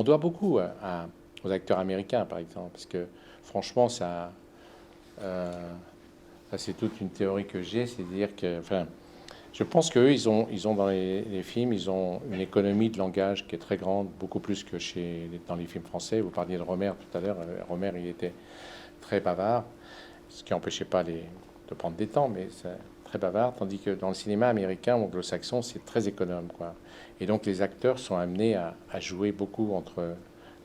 doit beaucoup aux acteurs américains, par exemple, parce que franchement, ça c'est toute une théorie que j'ai, c'est de dire que, enfin, je pense qu'eux, ils ont dans les films, ils ont une économie de langage qui est très grande, beaucoup plus que dans les films français. Vous parliez de Romer tout à l'heure. Romer, il était très bavard, ce qui n'empêchait pas de prendre des temps, mais c'est très bavard, tandis que dans le cinéma américain ou anglo-saxon, c'est très économe, quoi. Et donc les acteurs sont amenés à jouer beaucoup entre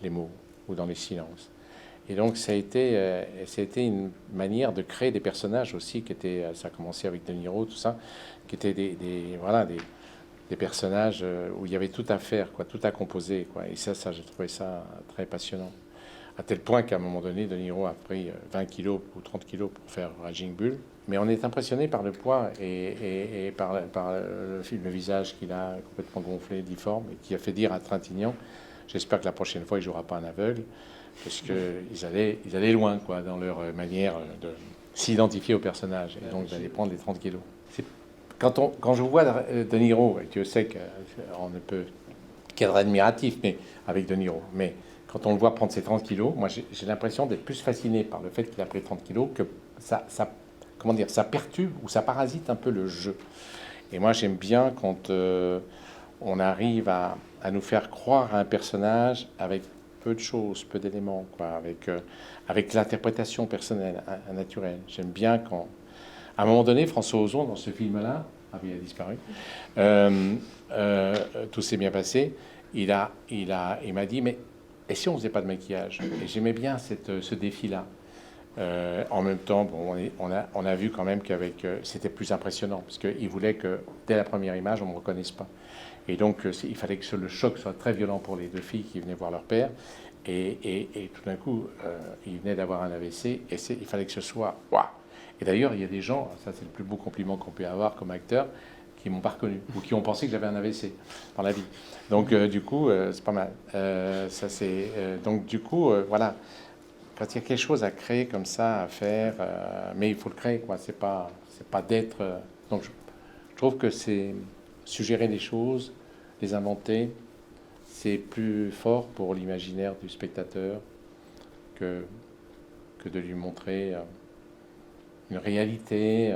les mots ou dans les silences. Et donc ça a été une manière de créer des personnages aussi qui étaient, ça a commencé avec De Niro, tout ça, qui étaient voilà, des personnages où il y avait tout à faire, quoi, tout à composer, quoi. Et ça, j'ai trouvé ça très passionnant. À tel point qu'à un moment donné, De Niro a pris 20 kilos ou 30 kilos pour faire Raging Bull. Mais on est impressionné par le poids et par le visage qu'il a complètement gonflé, difforme, et qui a fait dire à Trintignant, j'espère que la prochaine fois, il ne jouera pas un aveugle, parce qu'ils allaient loin, quoi, dans leur manière de s'identifier au personnage, et donc d'aller prendre les 30 kilos. Quand je vois De Niro, et Dieu sait qu'on ne peut qu'être admiratif mais avec De Niro, mais quand on le voit prendre ses 30 kilos, moi j'ai l'impression d'être plus fasciné par le fait qu'il a pris 30 kilos que comment dire, ça perturbe ou ça parasite un peu le jeu. Et moi j'aime bien quand on arrive à nous faire croire à un personnage avec peu de choses, peu d'éléments, quoi, avec l'interprétation personnelle, naturelle. J'aime bien quand, à un moment donné, François Ozon, dans ce film-là, ah oui, il a disparu, tout s'est bien passé, il m'a dit, mais et si on faisait pas de maquillage? Et j'aimais bien ce défi-là. En même temps, bon, on a vu quand même qu'avec c'était plus impressionnant parce qu'il voulait que dès la première image on ne me reconnaisse pas. Et donc il fallait que le choc soit très violent pour les deux filles qui venaient voir leur père. Et tout d'un coup, il venait d'avoir un AVC et il fallait que ce soit waouh. Et d'ailleurs, il y a des gens, ça c'est le plus beau compliment qu'on peut avoir comme acteur, qui m'ont pas reconnu ou qui ont pensé que j'avais un AVC dans la vie. Donc du coup, c'est pas mal. Donc du coup, voilà. Quand il y a quelque chose à créer comme ça, à faire, mais il faut le créer, quoi. C'est pas d'être. Donc je trouve que c'est suggérer les choses, les inventer, c'est plus fort pour l'imaginaire du spectateur que de lui montrer une réalité.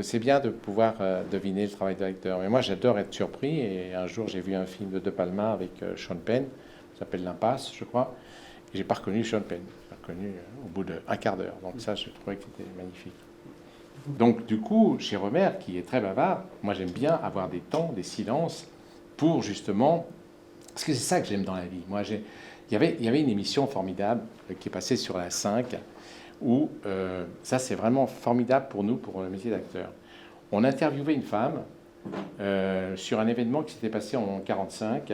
C'est bien de pouvoir deviner le travail de l'acteur. Mais moi, j'adore être surpris. Et un jour, j'ai vu un film de De Palma avec Sean Penn, ça s'appelle L'Impasse, je crois. Et j'ai pas reconnu Sean Penn. J'ai reconnu au bout d'un quart d'heure. Donc ça, je trouvais que c'était magnifique. Donc du coup, chez Romer, qui est très bavard, moi j'aime bien avoir des temps, des silences, pour justement... Parce que c'est ça que j'aime dans la vie. Moi, il y avait une émission formidable qui est passée sur la 5, où ça c'est vraiment formidable pour nous, pour le métier d'acteur. On interviewait une femme sur un événement qui s'était passé en 1945,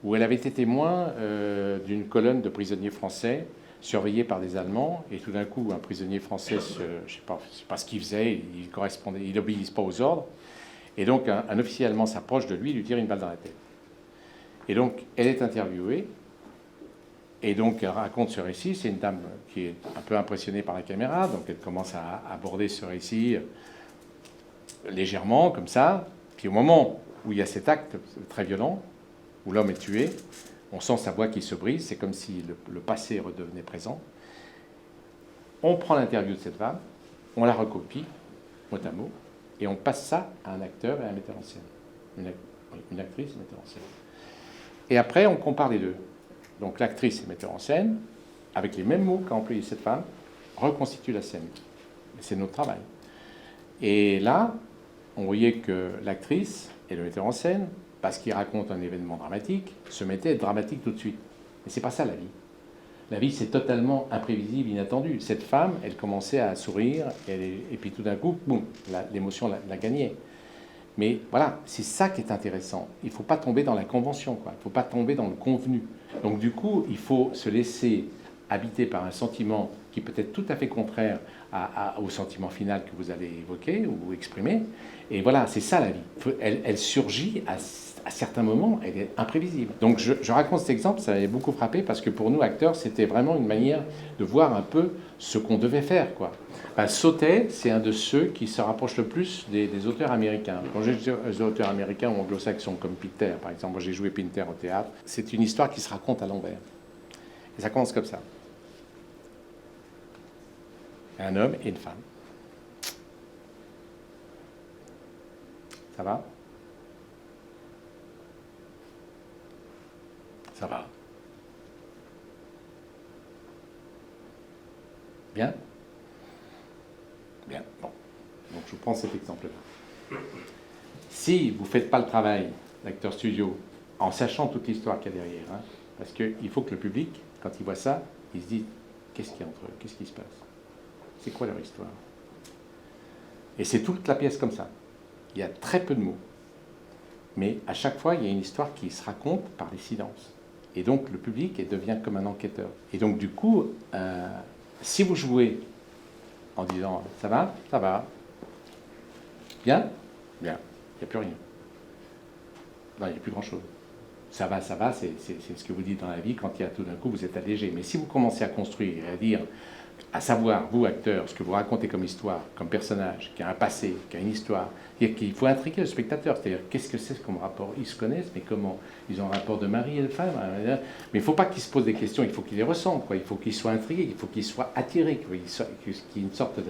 où elle avait été témoin d'une colonne de prisonniers français surveillés par des Allemands, et tout d'un coup, un prisonnier français, je sais pas ce qu'il faisait, il n'obéissait pas aux ordres, et donc un officier allemand s'approche de lui et lui tire une balle dans la tête. Et donc, elle est interviewée, et donc elle raconte ce récit. C'est une dame qui est un peu impressionnée par la caméra, donc elle commence à aborder ce récit légèrement, comme ça, puis au moment où il y a cet acte très violent, où l'homme est tué, on sent sa voix qui se brise, c'est comme si le passé redevenait présent. On prend l'interview de cette femme, on la recopie, mot à mot, et on passe ça à un acteur et à un metteur en scène. Une actrice et un metteur en scène. Et après, on compare les deux. Donc l'actrice et le metteur en scène, avec les mêmes mots qu'a employé cette femme, reconstitue la scène. C'est notre travail. Et là, on voyait que l'actrice et le metteur en scène, parce qu'il raconte un événement dramatique, se mettait à être dramatique tout de suite. Mais c'est pas ça la vie. La vie, c'est totalement imprévisible, inattendu. Cette femme, elle commençait à sourire, et puis tout d'un coup, boum, l'émotion la gagnait. Mais voilà, c'est ça qui est intéressant. Il ne faut pas tomber dans la convention, quoi. Il ne faut pas tomber dans le convenu. Donc du coup, il faut se laisser habiter par un sentiment qui peut être tout à fait contraire au sentiment final que vous avez évoqué ou exprimé. Et voilà, c'est ça la vie. Elle surgit à certains moments, elle est imprévisible. Donc je raconte cet exemple, ça m'avait beaucoup frappé, parce que pour nous, acteurs, c'était vraiment une manière de voir un peu ce qu'on devait faire, quoi. Sautet, c'est un de ceux qui se rapproche le plus des auteurs américains. Quand j'ai des auteurs américains ou anglo-saxons, comme Pinter, par exemple, moi j'ai joué Pinter au théâtre, c'est une histoire qui se raconte à l'envers. Et ça commence comme ça. Un homme et une femme. Ça va? Ça va. Bien? Bien. Bon. Donc je prends cet exemple-là. Si vous ne faites pas le travail d'acteur studio en sachant toute l'histoire qu'il y a derrière, hein, parce qu'il faut que le public, quand il voit ça, il se dit qu'est-ce qu'il y a entre eux, qu'est-ce qui se passe, c'est quoi leur histoire. Et c'est toute la pièce comme ça. Il y a très peu de mots. Mais à chaque fois, il y a une histoire qui se raconte par les silences. Et donc le public devient comme un enquêteur. Et donc du coup, si vous jouez en disant « ça va, bien, bien », il n'y a plus rien. Non, il n'y a plus grand-chose. Ça va, c'est ce que vous dites dans la vie quand il y a tout d'un coup, vous êtes allégé. Mais si vous commencez à construire et à dire, à savoir, vous, acteurs, ce que vous racontez comme histoire, comme personnage, qui a un passé, qui a une histoire, il faut intriguer le spectateur. C'est-à-dire, qu'est-ce que c'est comme rapport? Ils se connaissent, mais comment? Ils ont un rapport de mari et de femme. Mais il ne faut pas qu'ils se posent des questions, il faut qu'ils les ressentent, quoi. Il faut qu'ils soient intrigués, il faut qu'ils soient attirés, qu'il y ait une sorte de...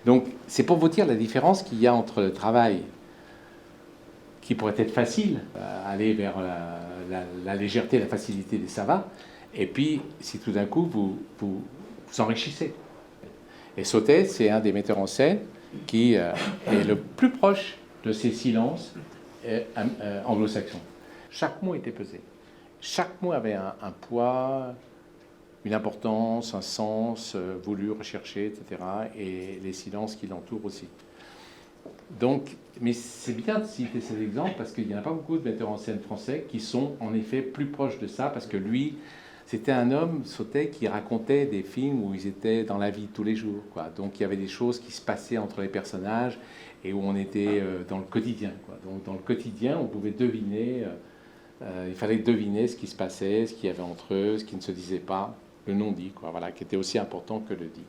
Donc, c'est pour vous dire la différence qu'il y a entre le travail qui pourrait être facile, aller vers la légèreté, la facilité des ça va, et puis si tout d'un coup vous enrichissez. Et Sautet, c'est un des metteurs en scène qui est le plus proche de ces silences anglo-saxons. Chaque mot était pesé. Chaque mot avait un poids, une importance, un sens voulu, recherché, etc. Et les silences qui l'entourent aussi. Donc, mais c'est bien de citer ces exemples parce qu'il n'y en a pas beaucoup de metteurs en scène français qui sont en effet plus proches de ça, parce que lui, c'était un homme, Sautet, qui racontait des films où ils étaient dans la vie de tous les jours, quoi. Donc il y avait des choses qui se passaient entre les personnages et où on était dans le quotidien, quoi. Donc dans le quotidien, on pouvait deviner, il fallait deviner ce qui se passait, ce qu'il y avait entre eux, ce qui ne se disait pas, le non-dit, quoi, voilà, qui était aussi important que le dit.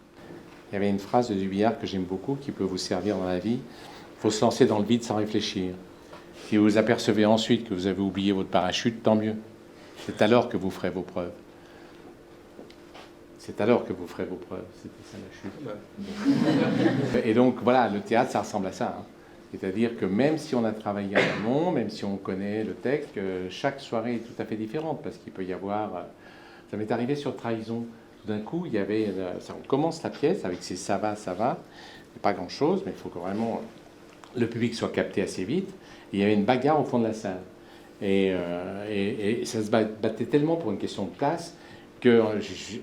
Il y avait une phrase de Dubillard que j'aime beaucoup, qui peut vous servir dans la vie. Il faut se lancer dans le vide sans réfléchir. Si vous apercevez ensuite que vous avez oublié votre parachute, tant mieux. C'est alors que vous ferez vos preuves. C'est alors que vous ferez vos preuves. C'était ça la chute. Et donc voilà, le théâtre, ça ressemble à ça. Hein. C'est-à-dire que même si on a travaillé en amont, même si on connaît le texte, chaque soirée est tout à fait différente, parce qu'il peut y avoir... Ça m'est arrivé sur Trahison. Tout d'un coup, il y avait... on commence la pièce avec ces ça va, pas grand-chose, mais il faut que vraiment le public soit capté assez vite. Et il y avait une bagarre au fond de la salle. Et ça se battait tellement pour une question de place que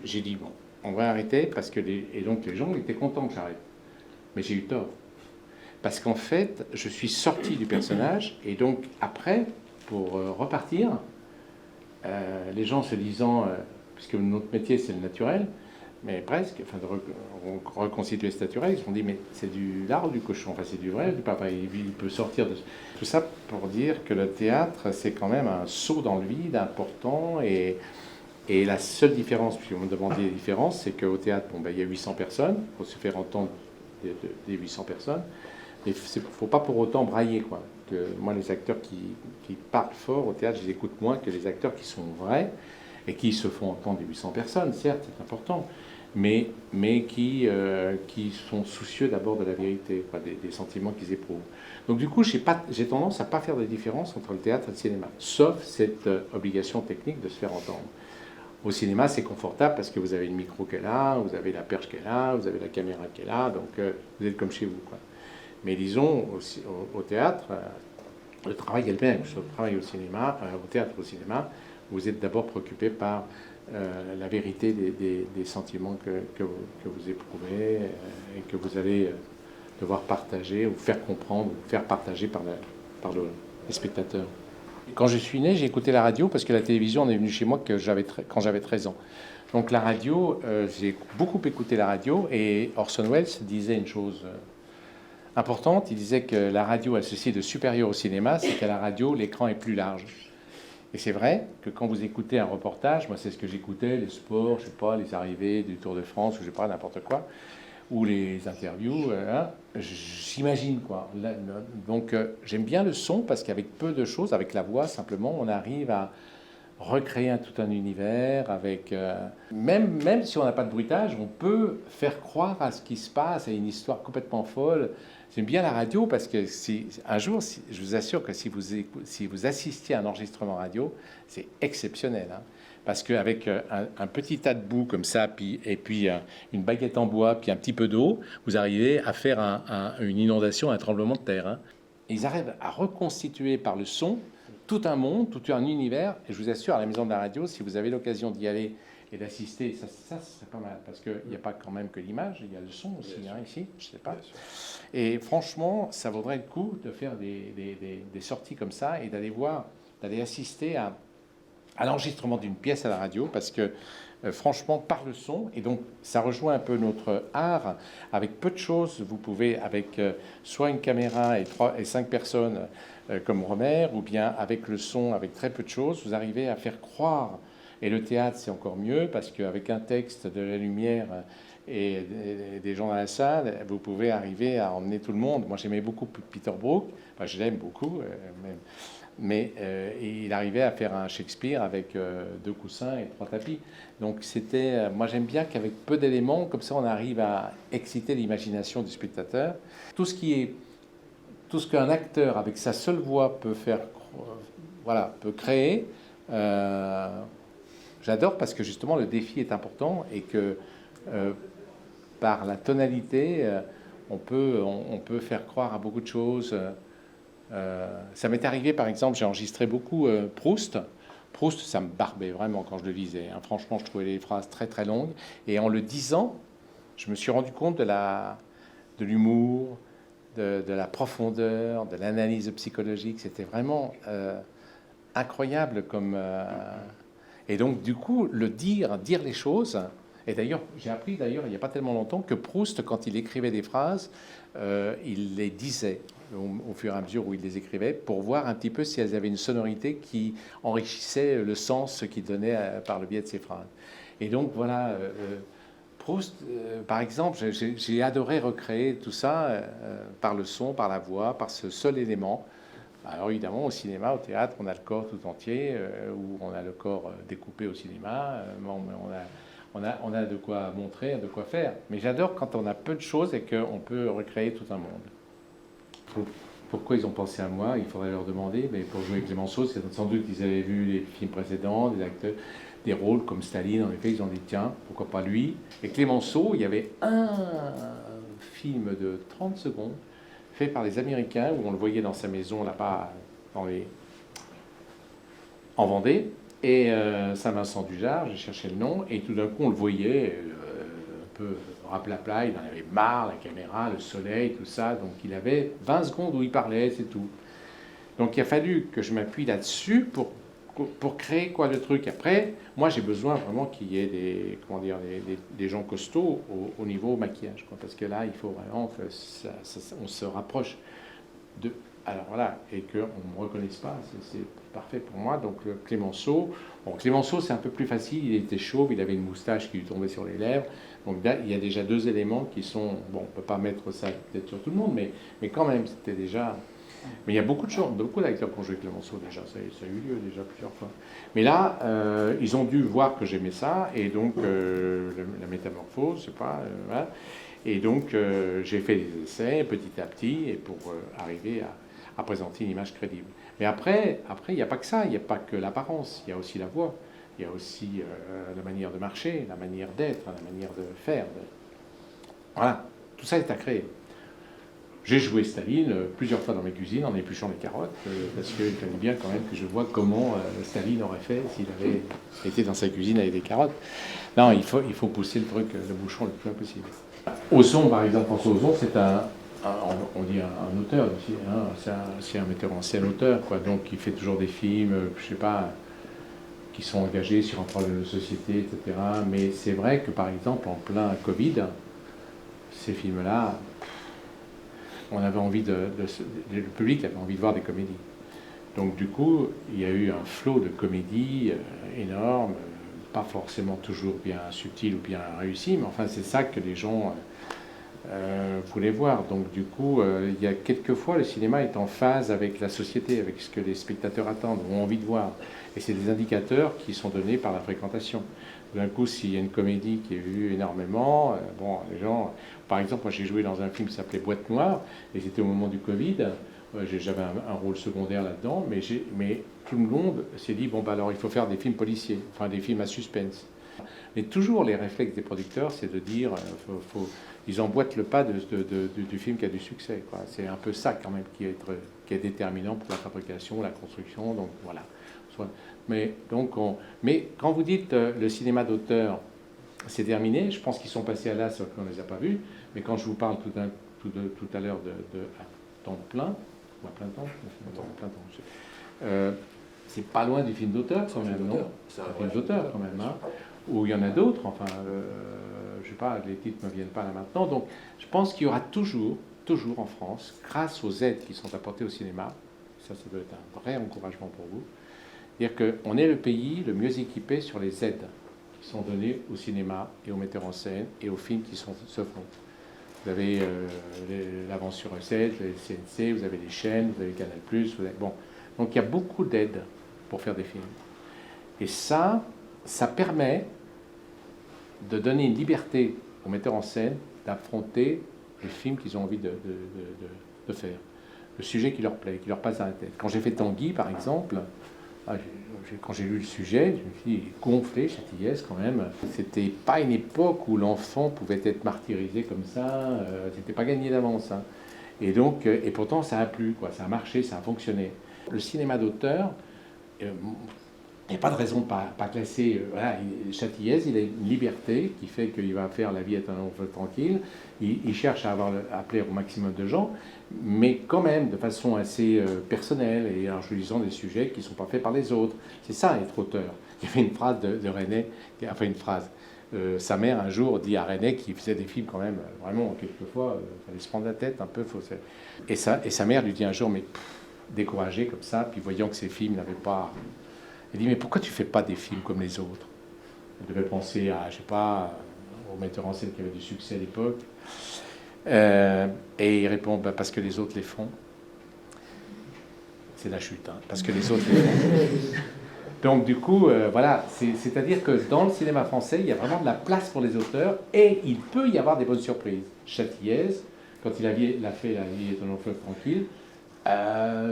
j'ai dit, bon, on va arrêter, parce que et donc les gens étaient contents que j'arrête. Mais j'ai eu tort. Parce qu'en fait, je suis sorti du personnage, et donc après, pour repartir, les gens se disant, puisque notre métier c'est le naturel, mais presque, enfin de reconstituer ce naturel, ils se sont dit, mais c'est du lard ou du cochon, enfin c'est du vrai ou du papa, il peut sortir de... Tout ça pour dire que le théâtre, c'est quand même un saut dans le vide important, et la seule différence, puis on me demandait les différences, c'est qu'au théâtre, bon, il y a 800 personnes, il faut se faire entendre des 800 personnes, mais il ne faut pas pour autant brailler, quoi. Que moi, les acteurs qui parlent fort au théâtre, je les écoute moins que les acteurs qui sont vrais, et qui se font entendre des 800 personnes, certes, c'est important, mais qui sont soucieux d'abord de la vérité, quoi, des sentiments qu'ils éprouvent. Donc du coup, j'ai tendance à ne pas faire de différence entre le théâtre et le cinéma, sauf cette obligation technique de se faire entendre. Au cinéma, c'est confortable parce que vous avez le micro qui est là, vous avez la perche qui est là, vous avez la caméra qui est là, donc vous êtes comme chez vous, quoi. Mais disons, au théâtre, le travail est le même. Le travail au cinéma, au théâtre, au cinéma, vous êtes d'abord préoccupé par la vérité des sentiments que vous éprouvez et que vous allez devoir partager ou faire comprendre ou faire partager par les spectateurs. Quand je suis né, j'ai écouté la radio parce que la télévision est venue chez moi quand j'avais 13 ans. Donc la radio, j'ai beaucoup écouté la radio, et Orson Welles disait une chose importante. Il disait que la radio a ceci de supérieur au cinéma, c'est qu'à la radio, l'écran est plus large. Et c'est vrai que quand vous écoutez un reportage, moi c'est ce que j'écoutais, les sports, je sais pas, les arrivées du Tour de France, ou je sais pas, n'importe quoi, ou les interviews, j'imagine quoi. Donc j'aime bien le son parce qu'avec peu de choses, avec la voix simplement, on arrive à recréer tout un univers avec même si on n'a pas de bruitage, on peut faire croire à ce qui se passe, à une histoire complètement folle. J'aime bien la radio parce que un jour, je vous assure que si vous assistiez à un enregistrement radio, c'est exceptionnel. Hein, parce qu'avec un petit tas de boue comme ça, et puis une baguette en bois, puis un petit peu d'eau, vous arrivez à faire une inondation, un tremblement de terre. Hein. Et ils arrivent à reconstituer par le son tout un monde, tout un univers. Et je vous assure, à la Maison de la Radio, si vous avez l'occasion d'y aller et d'assister, ça c'est pas mal, parce qu'il n'y a pas quand même que l'image, il y a le son aussi, hein, ici, je sais pas. Et franchement, ça vaudrait le coup de faire des sorties comme ça et d'aller assister à l'enregistrement d'une pièce à la radio, parce que franchement, par le son, et donc ça rejoint un peu notre art, avec peu de choses, vous pouvez, avec soit une caméra et 5 personnes, comme Romer, ou bien avec le son, avec très peu de choses, vous arrivez à faire croire. Et le théâtre, c'est encore mieux, parce qu'avec un texte, de la lumière et des gens dans la salle, vous pouvez arriver à emmener tout le monde. Moi, j'aimais beaucoup Peter Brook, enfin, je l'aime beaucoup, mais il arrivait à faire un Shakespeare avec 2 coussins et 3 tapis. Donc, moi, j'aime bien qu'avec peu d'éléments, comme ça, on arrive à exciter l'imagination du spectateur. Tout ce qu'un acteur avec sa seule voix peut faire, peut créer. J'adore parce que justement le défi est important et que par la tonalité, on peut faire croire à beaucoup de choses. Ça m'est arrivé, par exemple, j'ai enregistré beaucoup Proust. Proust, ça me barbait vraiment quand je le lisais. Hein. Franchement, je trouvais les phrases très très longues. Et en le disant, je me suis rendu compte de l'humour, de la profondeur, de l'analyse psychologique. C'était vraiment incroyable comme... Et donc, du coup, dire les choses... Et d'ailleurs, j'ai appris, il n'y a pas tellement longtemps, que Proust, quand il écrivait des phrases, il les disait au fur et à mesure où il les écrivait, pour voir un petit peu si elles avaient une sonorité qui enrichissait le sens qu'il donnait par le biais de ses phrases. Et donc, voilà... Proust, par exemple, j'ai adoré recréer tout ça par le son, par la voix, par ce seul élément. Alors évidemment, au cinéma, au théâtre, on a le corps tout entier, ou on a le corps découpé au cinéma, on a de quoi montrer, de quoi faire. Mais j'adore quand on a peu de choses et qu'on peut recréer tout un monde. Pourquoi ils ont pensé à moi? Il faudrait leur demander, mais pour jouer Clémenceau, c'est sans doute qu'ils avaient vu les films précédents, des acteurs, des rôles comme Staline, en effet, ils ont dit tiens, pourquoi pas lui? Et Clémenceau, il y avait un film de 30 secondes fait par les Américains où on le voyait dans sa maison là-bas en Vendée, et Saint-Vincent-du-Jard, j'ai cherché le nom, et tout d'un coup on le voyait un peu raplapla, il en avait marre, la caméra, le soleil, tout ça, donc il avait 20 secondes où il parlait, c'est tout. Donc il a fallu que je m'appuie là-dessus pour créer quoi le truc. Après, moi j'ai besoin vraiment qu'il y ait des gens costauds au niveau maquillage, quoi, parce que là il faut vraiment que on se rapproche de... Alors voilà, et qu'on ne me reconnaisse pas, c'est parfait pour moi. Donc Clémenceau, Clémenceau c'est un peu plus facile, il était chauve, il avait une moustache qui lui tombait sur les lèvres. Donc là, il y a déjà 2 éléments qui sont... Bon, on ne peut pas mettre ça peut-être sur tout le monde, mais quand même, c'était déjà... Mais il y a beaucoup d'acteurs qui ont joué Clémenceau déjà, ça a eu lieu déjà plusieurs fois. Mais là, ils ont dû voir que j'aimais ça, et donc la métamorphose, je sais pas, voilà. Et donc j'ai fait des essais petit à petit, et pour arriver à présenter une image crédible. Mais après, il n'y a pas que ça, il n'y a pas que l'apparence, il y a aussi la voix, il y a aussi la manière de marcher, la manière d'être, la manière de faire. Voilà, tout ça est à créer. J'ai joué Staline plusieurs fois dans mes cuisines en épluchant les carottes, parce qu'il fallait bien quand même que je vois comment Staline aurait fait s'il avait été dans sa cuisine avec des carottes. Non, il faut pousser le truc, le bouchon le plus loin possible. Ozon, par exemple, François Ozon, c'est on dit un auteur aussi, hein, c'est un metteur en scène auteur, quoi. Donc il fait toujours des films, je sais pas, qui sont engagés sur un problème de société, etc. Mais c'est vrai que par exemple, en plein Covid, ces films-là, on avait envie le public avait envie de voir des comédies. Donc du coup, il y a eu un flot de comédies énorme, pas forcément toujours bien subtil ou bien réussi, mais enfin c'est ça que les gens voulaient voir. Donc du coup, il y a quelquefois le cinéma est en phase avec la société, avec ce que les spectateurs attendent, ont envie de voir. Et c'est des indicateurs qui sont donnés par la fréquentation. D'un coup, s'il y a une comédie qui est vue énormément, bon, les gens... Par exemple, moi j'ai joué dans un film qui s'appelait Boîte Noire, et c'était au moment du Covid. J'avais un rôle secondaire là-dedans, mais tout le monde s'est dit, bon, bah alors il faut faire des films policiers, enfin des films à suspense. Mais toujours les réflexes des producteurs, c'est de dire, ils emboîtent le pas du film qui a du succès. C'est un peu ça quand même qui est déterminant pour la fabrication, la construction, donc voilà. Mais quand vous dites le cinéma d'auteur, c'est terminé, je pense qu'ils sont passés à l'as, sauf qu'on ne les a pas vus, mais quand je vous parle tout à l'heure de temps plein, ou à plein temps, c'est pas loin du film d'auteur quand même, non? C'est un film d'auteur quand même, hein, où il y en a d'autres, enfin, je sais pas, les titres ne me viennent pas là maintenant, donc je pense qu'il y aura toujours en France, grâce aux aides qui sont apportées au cinéma, ça doit être un vrai encouragement pour vous, c'est-à-dire qu'on est le pays le mieux équipé sur les aides qui sont données au cinéma et aux metteurs en scène et aux films qui se font. Vous avez l'avance sur recette, le CNC, vous avez les chaînes, vous avez Canal+, bon. Donc il y a beaucoup d'aides pour faire des films. Et ça permet de donner une liberté aux metteurs en scène d'affronter les films qu'ils ont envie de faire. Le sujet qui leur plaît, qui leur passe dans la tête. Quand j'ai fait Tanguy, par exemple, quand j'ai lu le sujet, je me suis gonflé, Châtillès quand même. C'était pas une époque où l'enfant pouvait être martyrisé comme ça, c'était pas gagné d'avance. Hein. Et donc, et pourtant ça a plu, quoi. Ça a marché, ça a fonctionné. Le cinéma d'auteur, il n'y a pas de raison de pas classer. Voilà, Châtillès, il a une liberté qui fait qu'il va faire La vie est un long fleuve tranquille. Il cherche à plaire au maximum de gens, mais quand même de façon assez personnelle et en choisissant des sujets qui ne sont pas faits par les autres. C'est ça, être auteur. Il y avait une phrase de René, enfin une phrase. Sa mère, un jour, dit à René, qui faisait des films quand même, vraiment, quelquefois, il fallait se prendre la tête un peu. Et sa mère lui dit un jour, mais découragé comme ça, puis voyant que ses films n'avaient pas... Elle dit, mais pourquoi tu ne fais pas des films comme les autres? Elle devait penser à, je sais pas, aux metteurs en scène qui avaient du succès à l'époque. Et il répond, bah, parce que les autres les font. C'est la chute, hein, parce que les autres les font. Donc du coup, voilà, c'est-à-dire que dans le cinéma français, il y a vraiment de la place pour les auteurs et il peut y avoir des bonnes surprises. Châtillès, quand il a fait La vie est un long fleuve tranquille,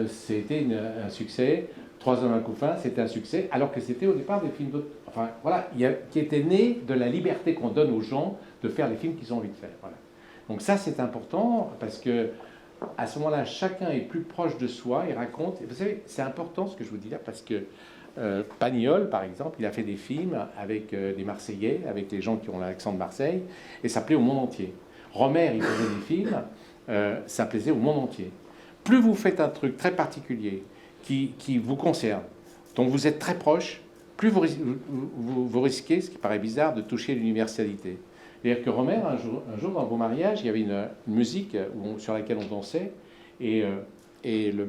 c'était un succès. Trois hommes, un couffin, c'était un succès, alors que c'était au départ des films d'auteurs. Enfin, voilà, qui étaient nés de la liberté qu'on donne aux gens de faire les films qu'ils ont envie de faire. Voilà. Donc ça, c'est important, parce que à ce moment-là, chacun est plus proche de soi et raconte. Et vous savez, c'est important ce que je vous dis là, parce que Pagnol, par exemple, il a fait des films avec des Marseillais, avec les gens qui ont l'accent de Marseille, et ça plaît au monde entier. Romer, il faisait des films, ça plaisait au monde entier. Plus vous faites un truc très particulier, qui vous concerne, dont vous êtes très proche, plus vous risquez, ce qui paraît bizarre, de toucher l'universalité. C'est-à-dire que Romer, un jour dans vos mariages, il y avait une musique sur laquelle on dansait, et le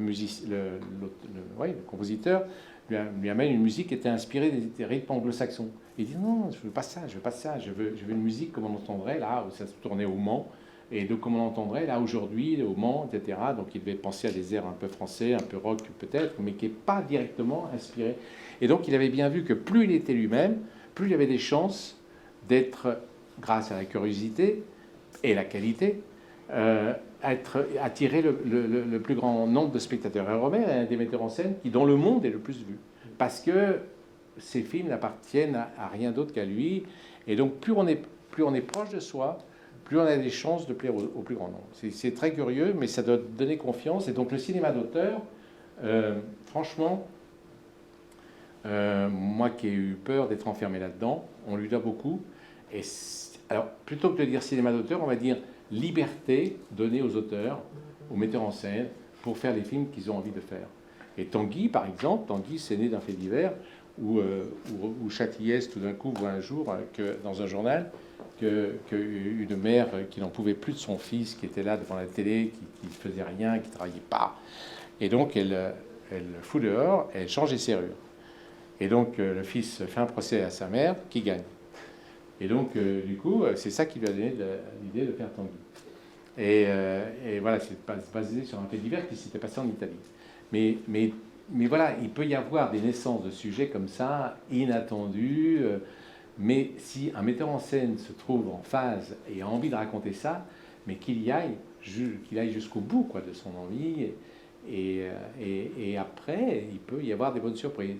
compositeur lui amène une musique qui était inspirée des rythmes anglo-saxons. Il dit non, je veux pas ça, je veux une musique comme on entendrait là, où ça se tournait au Mans, et donc comme on l'entendrait là aujourd'hui au Mans, etc. Donc il devait penser à des airs un peu français, un peu rock peut-être, mais qui n'est pas directement inspiré. Et donc il avait bien vu que plus il était lui-même, plus il avait des chances d'être, grâce à la curiosité et la qualité, attirer le plus grand nombre de spectateurs. Et Romer est un des metteurs en scène qui dans le monde est le plus vu, parce que ses films n'appartiennent à rien d'autre qu'à lui. Et donc plus on est proche de soi, plus on a des chances de plaire au plus grand nombre. C'est très curieux, mais ça doit donner confiance. Et donc le cinéma d'auteur, franchement, moi qui ai eu peur d'être enfermé là-dedans, on lui doit beaucoup. Et alors, plutôt que de dire cinéma d'auteur, on va dire liberté donnée aux auteurs, aux metteurs en scène, pour faire les films qu'ils ont envie de faire. Et Tanguy, par exemple, Tanguy, c'est né d'un fait divers. où Châtillès, tout d'un coup, voit un jour, dans un journal, qu'une mère qui n'en pouvait plus de son fils, qui était là devant la télé, qui ne faisait rien, qui ne travaillait pas. Et donc, elle fout dehors, elle change les serrures. Et donc, le fils fait un procès à sa mère, qui gagne. Et donc, du coup, c'est ça qui lui a donné l'idée de faire Tanguy. Et voilà, c'est basé sur un fait divers qui s'était passé en Italie. Mais voilà, il peut y avoir des naissances de sujets comme ça, inattendus. Mais si un metteur en scène se trouve en phase et a envie de raconter ça, mais qu'il aille jusqu'au bout quoi, de son envie, et après, il peut y avoir des bonnes surprises.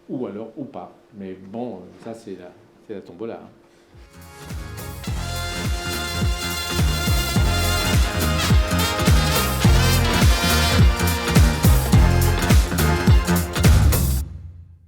Ou alors, ou pas. Mais bon, ça, c'est la tombola. Hein.